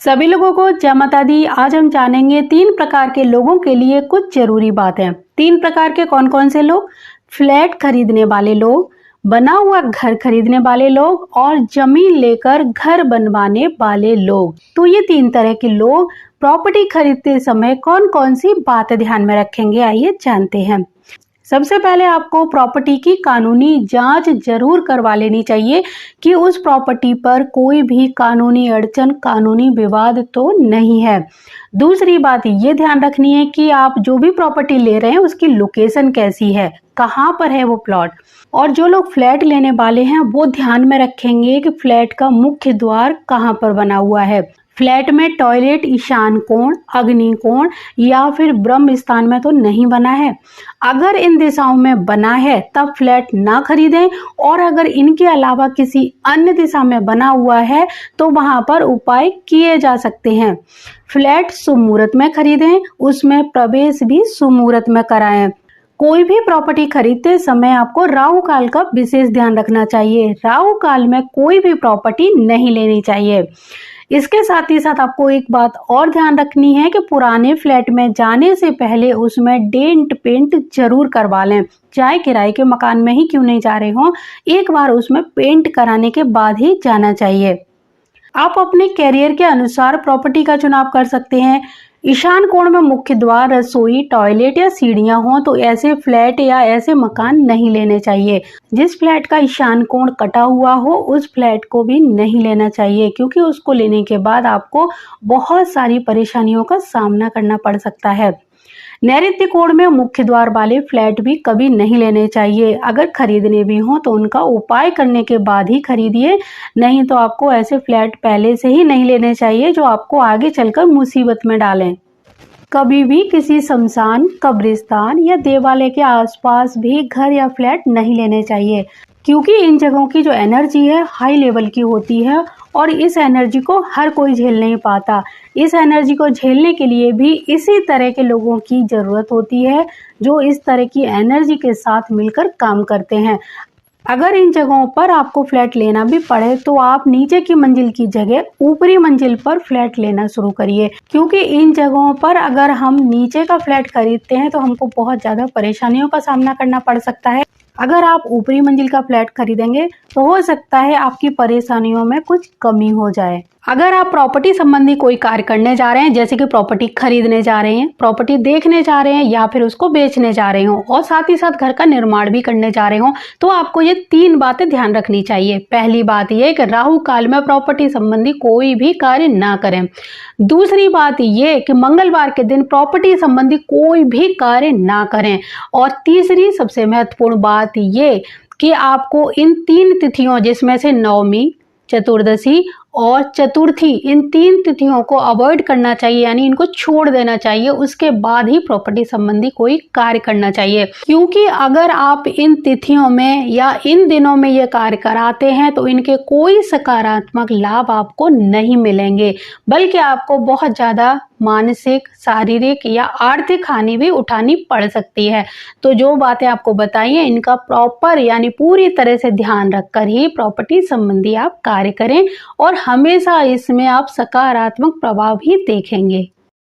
सभी लोगों को जय माता दी। आज हम जानेंगे 3 प्रकार के लोगों के लिए कुछ जरूरी बातें। 3 प्रकार के कौन कौन से लोग? फ्लैट खरीदने वाले लोग, बना हुआ घर खरीदने वाले लोग और जमीन लेकर घर बनवाने वाले लोग। तो ये 3 तरह के लोग प्रॉपर्टी खरीदते समय कौन कौन सी बातें ध्यान में रखेंगे, आइए जानते हैं। सबसे पहले आपको प्रॉपर्टी की कानूनी जांच जरूर करवा लेनी चाहिए कि उस प्रॉपर्टी पर कोई भी कानूनी अड़चन, कानूनी विवाद तो नहीं है। दूसरी बात ये ध्यान रखनी है कि आप जो भी प्रॉपर्टी ले रहे हैं उसकी लोकेशन कैसी है, कहाँ पर है वो प्लॉट। और जो लोग फ्लैट लेने वाले हैं वो ध्यान में रखेंगे कि फ्लैट का मुख्य द्वार कहाँ पर बना हुआ है। फ्लैट में टॉयलेट ईशान कोण, अग्नि कोण या फिर ब्रह्म स्थान में तो नहीं बना है। अगर इन दिशाओं में बना है तब फ्लैट ना खरीदें, और अगर इनके अलावा किसी अन्य दिशा में बना हुआ है तो वहां पर उपाय किए जा सकते हैं। फ्लैट शुभ मुहूर्त में खरीदें, उसमें प्रवेश भी शुभ मुहूर्त में कराएं। कोई भी प्रॉपर्टी खरीदते समय आपको राहु काल का विशेष ध्यान रखना चाहिए। राहु काल में कोई भी प्रॉपर्टी नहीं लेनी चाहिए। इसके साथ ही साथ आपको एक बात और ध्यान रखनी है कि पुराने फ्लैट में जाने से पहले उसमें डेंट पेंट जरूर करवा लें। चाहे किराए के मकान में ही क्यों नहीं जा रहे हो, एक बार उसमें पेंट कराने के बाद ही जाना चाहिए। आप अपने कैरियर के अनुसार प्रॉपर्टी का चुनाव कर सकते हैं। ईशान कोण में मुख्य द्वार, रसोई, टॉयलेट या सीढ़ियां हों तो ऐसे फ्लैट या ऐसे मकान नहीं लेने चाहिए। जिस फ्लैट का ईशान कोण कटा हुआ हो उस फ्लैट को भी नहीं लेना चाहिए, क्योंकि उसको लेने के बाद आपको बहुत सारी परेशानियों का सामना करना पड़ सकता है। नैऋत्य कोण में मुख्य द्वार वाले फ्लैट भी कभी नहीं लेने चाहिए। अगर खरीदने भी हो तो उनका उपाय करने के बाद ही खरीदिए, नहीं तो आपको ऐसे फ्लैट पहले से ही नहीं लेने चाहिए जो आपको आगे चलकर मुसीबत में डालें। कभी भी किसी शमशान, कब्रिस्तान या देवालय के आसपास भी घर या फ्लैट नहीं लेने चाहिए, क्योंकि इन जगहों की जो एनर्जी है हाई लेवल की होती है और इस एनर्जी को हर कोई झेल नहीं पाता। इस एनर्जी को झेलने के लिए भी इसी तरह के लोगों की ज़रूरत होती है जो इस तरह की एनर्जी के साथ मिलकर काम करते हैं। अगर इन जगहों पर आपको फ्लैट लेना भी पड़े तो आप नीचे की मंजिल की जगह ऊपरी मंजिल पर फ्लैट लेना शुरू करिए, क्योंकि इन जगहों पर अगर हम नीचे का फ्लैट खरीदते हैं तो हमको बहुत ज़्यादा परेशानियों का सामना करना पड़ सकता है। अगर आप ऊपरी मंजिल का फ्लैट खरीदेंगे तो हो सकता है आपकी परेशानियों में कुछ कमी हो जाए। अगर आप प्रॉपर्टी संबंधी कोई कार्य करने जा रहे हैं, जैसे कि प्रॉपर्टी खरीदने जा रहे हैं, प्रॉपर्टी देखने जा रहे हैं या फिर उसको बेचने जा रहे हो और साथ ही साथ घर का निर्माण भी करने जा रहे हो, तो आपको ये 3 बातें ध्यान रखनी चाहिए। पहली बात ये कि राहु काल में प्रॉपर्टी संबंधी कोई भी कार्य ना करें। दूसरी बात ये कि मंगलवार के दिन प्रॉपर्टी संबंधी कोई भी कार्य ना करें। और तीसरी सबसे महत्वपूर्ण बात ये कि आपको इन 3 तिथियों, जिसमें से नवमी, चतुर्दशी और चतुर्थी, इन 3 तिथियों को अवॉइड करना चाहिए, यानी इनको छोड़ देना चाहिए। उसके बाद ही प्रॉपर्टी संबंधी कोई कार्य करना चाहिए, क्योंकि अगर आप इन तिथियों में या इन दिनों में ये कार्य कराते हैं तो इनके कोई सकारात्मक लाभ आपको नहीं मिलेंगे, बल्कि आपको बहुत ज़्यादा मानसिक, शारीरिक या आर्थिक हानि भी उठानी पड़ सकती है। तो जो बातें आपको बताई हैं इनका प्रॉपर यानी पूरी तरह से ध्यान रखकर ही प्रॉपर्टी संबंधी आप कार्य करें और हमेशा इसमें आप सकारात्मक प्रभाव ही देखेंगे।